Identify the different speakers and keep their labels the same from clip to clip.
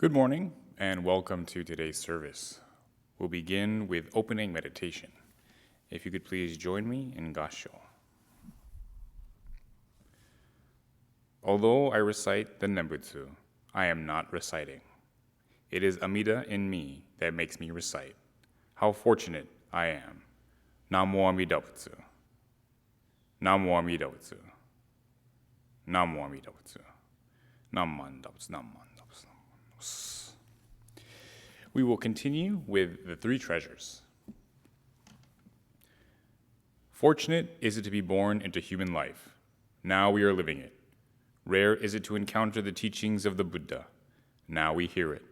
Speaker 1: Good morning and welcome to today's service. We'll begin with opening meditation. If you could please join me in Gassho. Although I recite the Nembutsu, I am not reciting. It is Amida in me that makes me recite. How fortunate I am. Namo Amida Butsu. Namo Amida Butsu. Namo Amida Butsu. Namman Dabutsu. Namman Dabutsu. We will continue with the three treasures. Fortunate is it to be born into human life. Now we are living it. Rare is it to encounter the teachings of the Buddha. Now we hear it.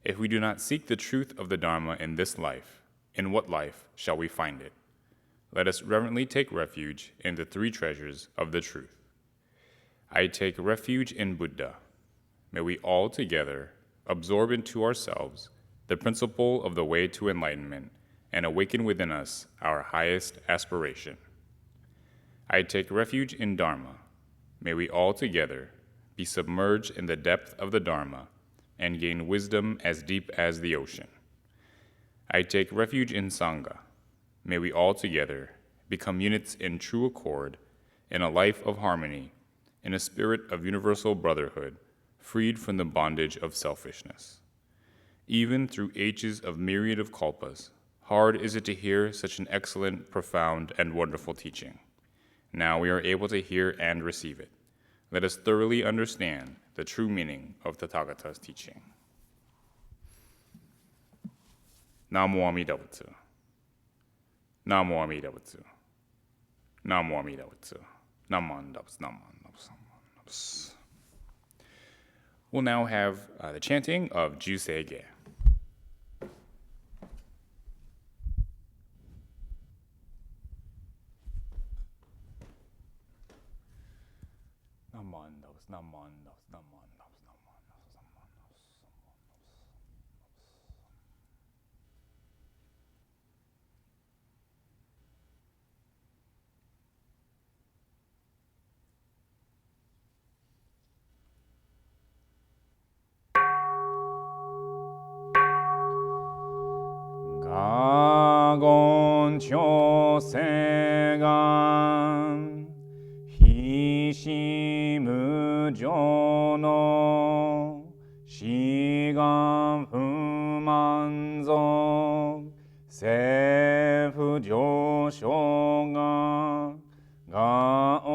Speaker 1: If we do not seek the truth of the Dharma in this life, in what life shall we find it? Let us reverently take refuge in the three treasures of the truth. I take refuge in Buddha. May we all together absorb into ourselves the principle of the way to enlightenment and awaken within us our highest aspiration. I take refuge in Dharma. May we all together be submerged in the depth of the Dharma and gain wisdom as deep as the ocean. I take refuge in Sangha. May we all together become units in true accord, in a life of harmony, in a spirit of universal brotherhood, freed from the bondage of selfishness. Even through ages of myriad of kalpas, hard is it to hear such an excellent, profound, and wonderful teaching. Now we are able to hear and receive it. Let us thoroughly understand the true meaning of Tathagata's teaching. Namo Amida Butsu. Namo Amida Butsu. Namo Amida Butsu. Namman Dabutsu. Namman Dabutsu. We'll now have the chanting of Jusei-ge.
Speaker 2: 가곤 초세간 희시무조노 시간 후만족 세부조쇼가 가오무료고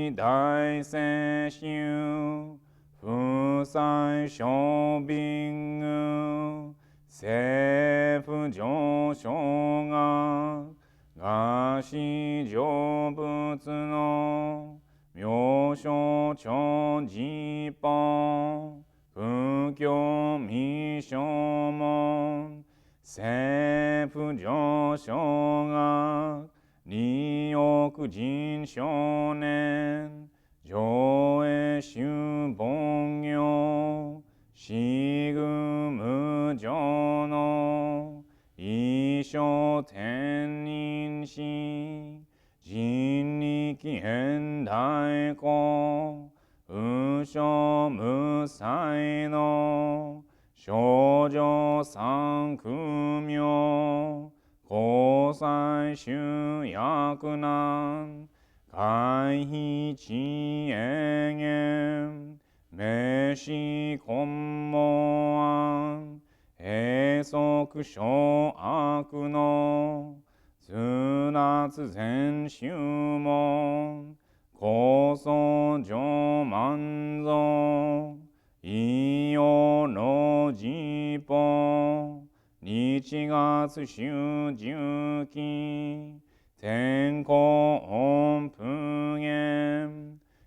Speaker 2: 부이다이세슈 부산 쇼빙 세부조쇼가 가시조부츠노 묘쇼천지뻥 부교미쇼몬 세부조쇼가 니옥진쇼넨 조에슈봉요 시금무조노 이쇼텐인시 진리기엔다이고 의쇼무사이노 쇼조상금요 고산슈야쿠난 가이지행엠 메시콤모안 해석쇼아쿠노 스나츠젠슈몬 고소조만조 이오노지뽀 니치가츠슈주키 텐코온풍엠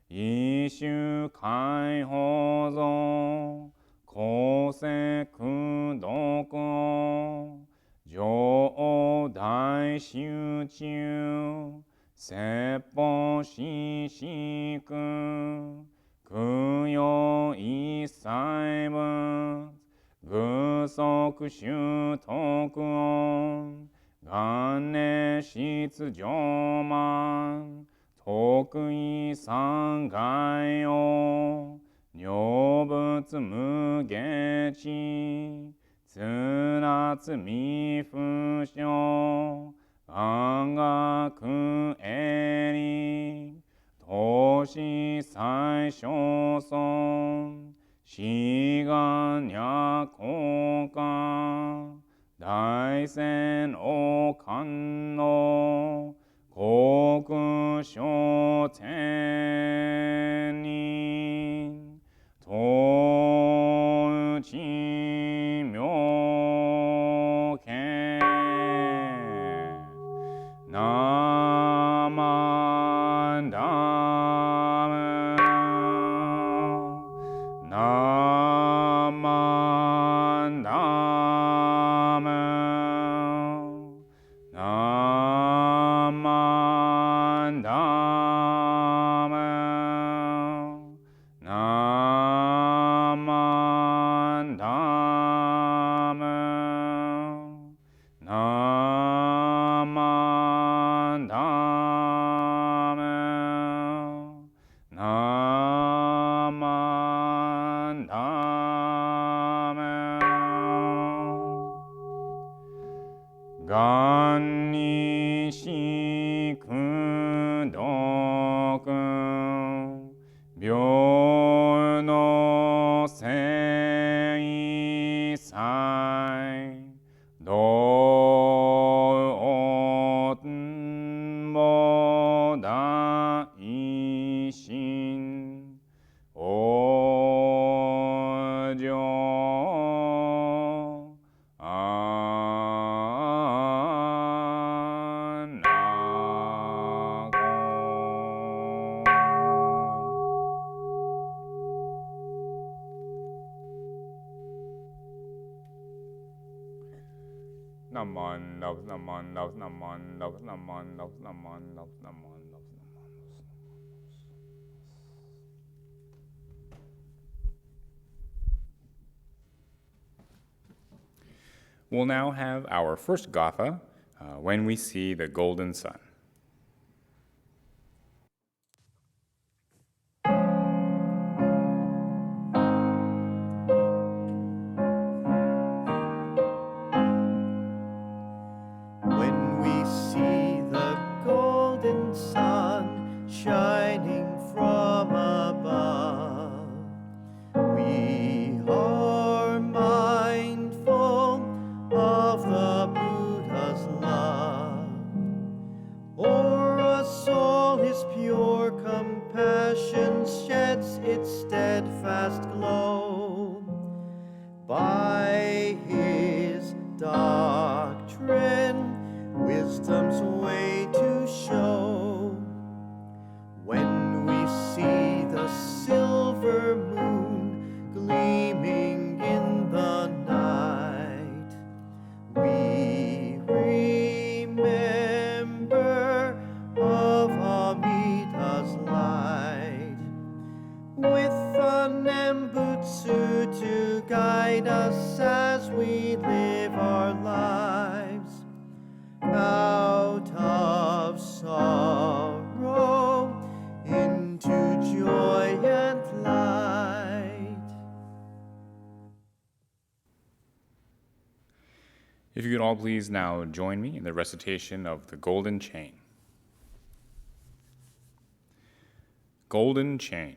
Speaker 2: 이슈카이호조 고세쿠도쿠 조오다이슈추 세포시시쿠 그요이사이브 그소쿠슈토쿠온 간네시츠조만 得意三界を如仏無下地綱つみ不詳安楽へり投資最小尊志願や効果大仙王官の国書天人統一妙見ナマダムナマダムナマダムナマダムナマダムナマダム願にしくどく病の聖祭道も大心往生安楽
Speaker 1: We'll now have our first gatha, When We See the Golden Sun.
Speaker 3: When we see the golden sun shining from above, we are mindful of the Buddha's love. O'er a soul his pure compassion sheds its steadfast glow. By his doctrine, wisdom's way to show. When we see the silver moon gleaming in the night, we remember of Amita's light. With a Nembutsu to guide us as we live our lives, out of sorrow into joy and light.
Speaker 1: If you could all please now join me in the recitation of the Golden Chain. Golden Chain.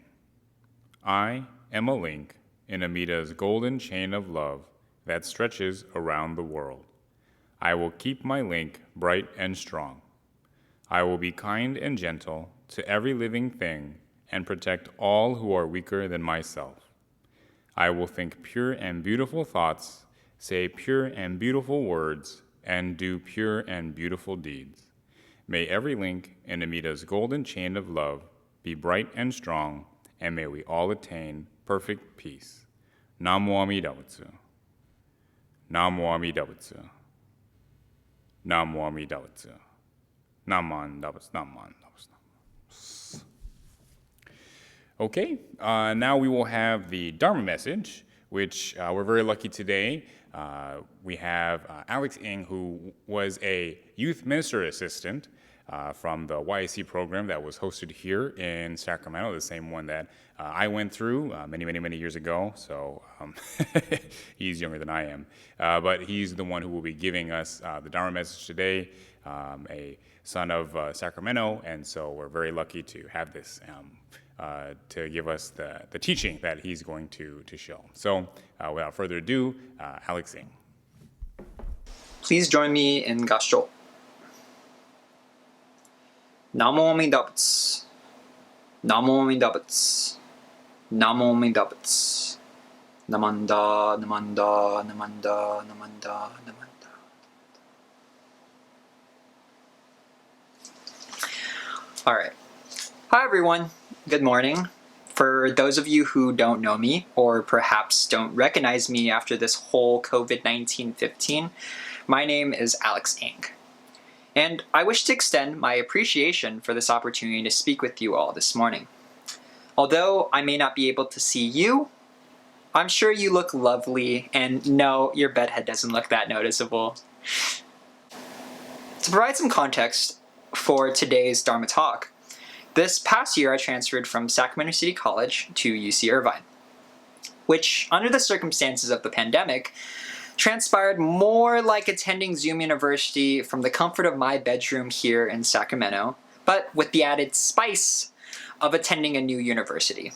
Speaker 1: I am a link in Amita's golden chain of love that stretches around the world. I will keep my link bright and strong. I will be kind and gentle to every living thing and protect all who are weaker than myself. I will think pure and beautiful thoughts, say pure and beautiful words, and do pure and beautiful deeds. May every link in Amita's golden chain of love be bright and strong, and may we all attain perfect peace. Namo Amida Butsu. Namo Amida Butsu. Namo Amida Butsu. Naman Dabus, Naman Dabus. Okay, now we will have the Dharma message, which we're very lucky today. We have Alex Ng, who was a youth minister assistant from the YAC program that was hosted here in Sacramento, the same one that I went through many years ago. So he's younger than I am. But he's the one who will be giving us the Dharma message today, a son of Sacramento. And so we're very lucky to have this to give us the teaching that he's going to show. So without further ado, Alex Ng.
Speaker 4: Please join me in Gashcho. Namo Amida Butsu. Namo Amida Butsu. Namo Amida Butsu. Namanda, Namanda, Namanda, Namanda, Namanda. All right. Hi, everyone. Good morning. For those of you who don't know me, or perhaps don't recognize me after this whole COVID-19 15, my name is Alex Ng. And I wish to extend my appreciation for this opportunity to speak with you all this morning. Although I may not be able to see you, I'm sure you look lovely, and no, your bedhead doesn't look that noticeable. To provide some context for today's Dharma talk, this past year I transferred from Sacramento City College to UC Irvine, which, under the circumstances of the pandemic, transpired more like attending Zoom University from the comfort of my bedroom here in Sacramento, but with the added spice of attending a new university.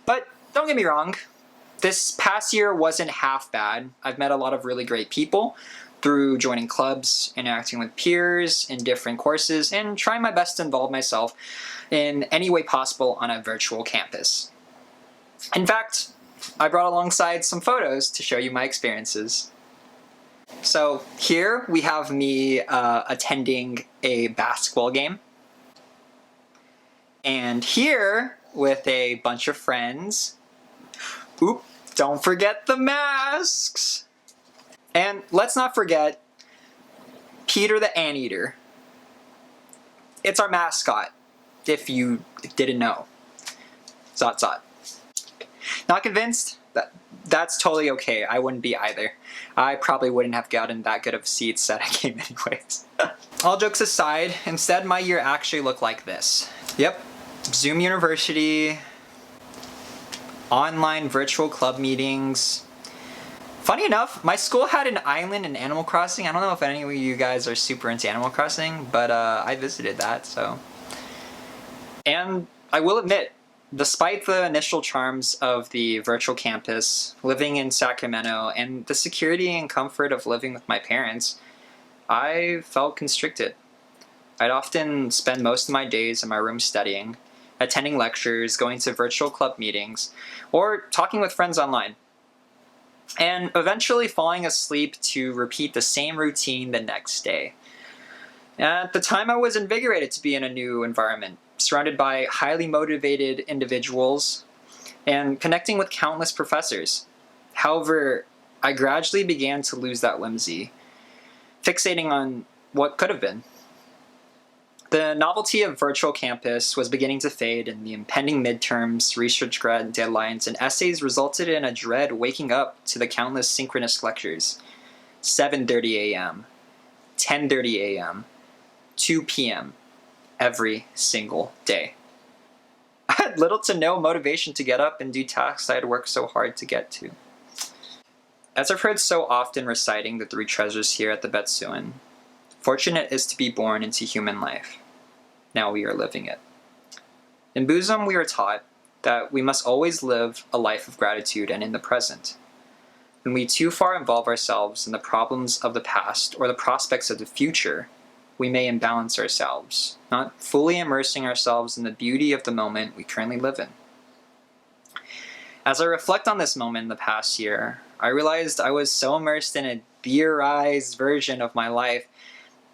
Speaker 4: But don't get me wrong, this past year wasn't half bad. I've met a lot of really great people through joining clubs, interacting with peers in different courses, and trying my best to involve myself in any way possible on a virtual campus. In fact, I brought alongside some photos to show you my experiences. So here we have me attending a basketball game. And here with a bunch of friends. Oop, don't forget the masks! And let's not forget Peter the Anteater. It's our mascot, if you didn't know. Zot zot. Not convinced? That's totally okay. I wouldn't be either. I probably wouldn't have gotten that good of seats at a game anyways. All jokes aside, instead my year actually looked like this. Yep, Zoom University, online virtual club meetings. Funny enough, my school had an island in Animal Crossing. I don't know if any of you guys are super into Animal Crossing, but I visited that, so. And I will admit, despite the initial charms of the virtual campus, living in Sacramento, and the security and comfort of living with my parents, I felt constricted. I'd often spend most of my days in my room studying, attending lectures, going to virtual club meetings, or talking with friends online, and eventually falling asleep to repeat the same routine the next day. At the time, I was invigorated to be in a new environment, surrounded by highly motivated individuals and connecting with countless professors. However, I gradually began to lose that whimsy, fixating on what could have been. The novelty of virtual campus was beginning to fade, and the impending midterms, research grad deadlines, and essays resulted in a dread waking up to the countless synchronous lectures. 7:30 a.m., 10:30 a.m., 2 p.m., every single day. I had little to no motivation to get up and do tasks I had worked so hard to get to. As I've heard so often reciting the three treasures here at the Betsuin, fortunate is to be born into human life. Now we are living it. In Buddhism, we are taught that we must always live a life of gratitude and in the present. When we too far involve ourselves in the problems of the past or the prospects of the future, we may imbalance ourselves, not fully immersing ourselves in the beauty of the moment we currently live in. As I reflect on this moment in the past year, I realized I was so immersed in a beerized version of my life.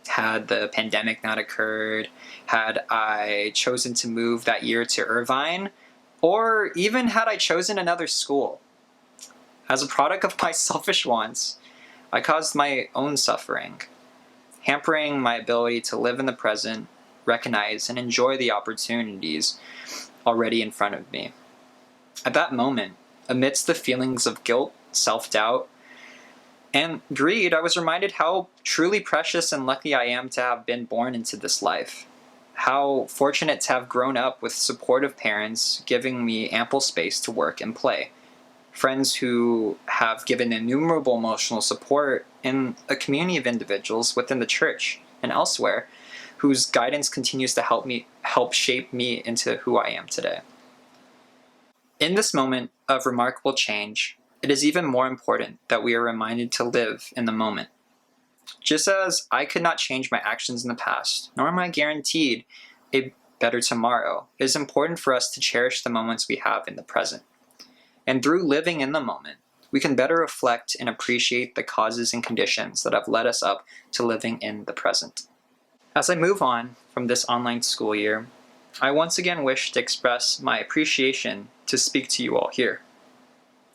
Speaker 4: Had the pandemic not occurred, had I chosen to move that year to Irvine, or even had I chosen another school. As a product of my selfish wants, I caused my own suffering, hampering my ability to live in the present, recognize, and enjoy the opportunities already in front of me. At that moment, amidst the feelings of guilt, self-doubt, And greed, I was reminded how truly precious and lucky I am to have been born into this life. How fortunate to have grown up with supportive parents giving me ample space to work and play. Friends who have given innumerable emotional support, and a community of individuals within the church and elsewhere whose guidance continues to help shape me into who I am today. In this moment of remarkable change, it is even more important that we are reminded to live in the moment. Just as I could not change my actions in the past, nor am I guaranteed a better tomorrow, it is important for us to cherish the moments we have in the present. And through living in the moment, we can better reflect and appreciate the causes and conditions that have led us up to living in the present. As I move on from this online school year, I once again wish to express my appreciation to speak to you all here.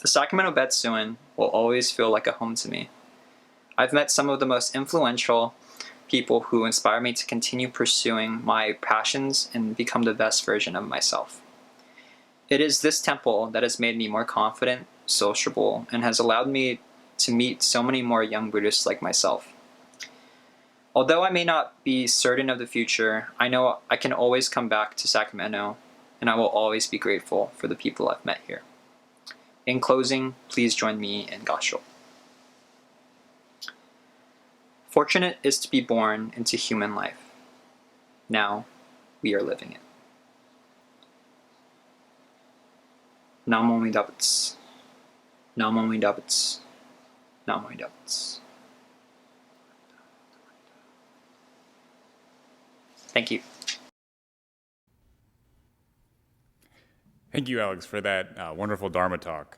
Speaker 4: The Sacramento Betsuin will always feel like a home to me. I've met some of the most influential people who inspire me to continue pursuing my passions and become the best version of myself. It is this temple that has made me more confident, sociable, and has allowed me to meet so many more young Buddhists like myself. Although I may not be certain of the future, I know I can always come back to Sacramento, and I will always be grateful for the people I've met here. In closing, please join me in Gassho. Fortunate is to be born into human life. Now, we are living it. Namo Amida Butsu. Namo Amida Butsu. Namo Amida Butsu. Thank you.
Speaker 1: Thank you, Alex, for that wonderful Dharma talk.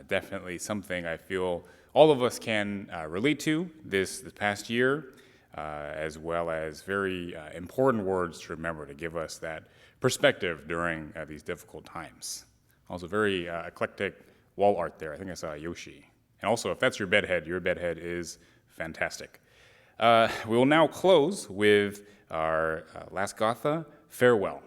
Speaker 1: Definitely something I feel all of us can relate to this past year, as well as very important words to remember to give us that perspective during these difficult times. Also very eclectic wall art there. I think I saw Yoshi. And also, if that's your bedhead is fantastic. We will now close with our last Gatha, Farewell.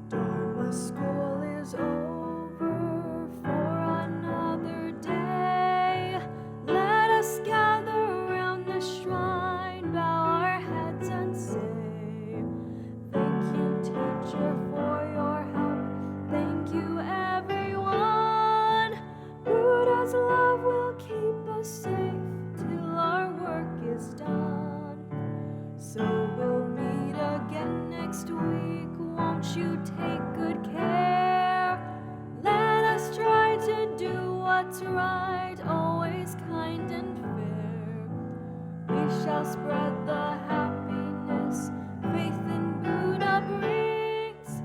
Speaker 5: Dharma school is over for another day. Let us gather around the shrine, bow our heads and say, thank you, teacher, for your help. Thank you, everyone. Buddha's love will keep us safe till our work is done. So we'll meet again next week. Won't you take good care? Let us try to do what's right, always kind and fair. We shall spread the happiness faith in Buddha brings.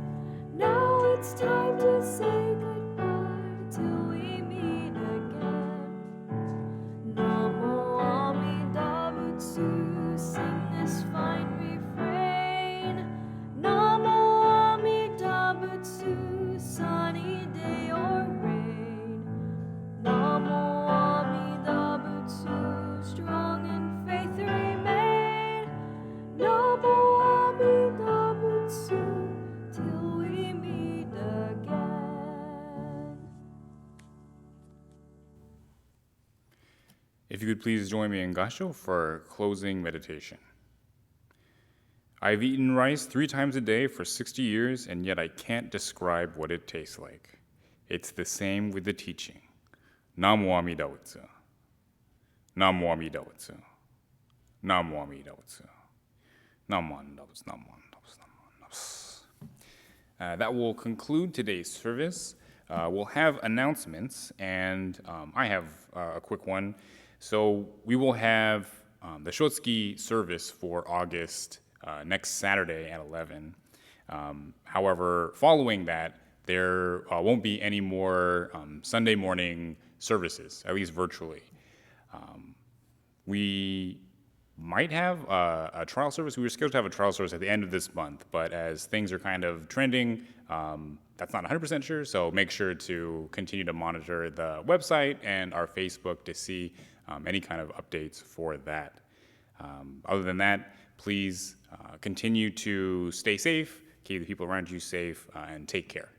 Speaker 5: Now it's time to say goodbye till we meet again. Namo Amida Butsu, sing this fine refrain. Namo Amida Butsu, sunny day or rain. Namo Amida Butsu, strong in faith remain. Namo Amida Butsu, till we meet again.
Speaker 1: If you could please join me in Gassho for closing meditation. I've eaten rice 3 times a day for 60 years, and yet I can't describe what it tastes like. It's the same with the teaching. Namo Amida Butsu. Namo Amida Butsu. Namo Amida Butsu. Namo Amida Butsu. Namo Amida Butsu. Namo Amida Butsu. That will conclude today's service. We'll have announcements, and I have a quick one. So we will have the Shotsuki service for August next Saturday at 11. However, following that, there won't be any more Sunday morning services, at least virtually. We might have a trial service. We were scheduled to have a trial service at the end of this month, but as things are kind of trending, that's not 100% sure, so make sure to continue to monitor the website and our Facebook to see any kind of updates for that. Other than that, Please continue to stay safe, keep the people around you safe, and take care.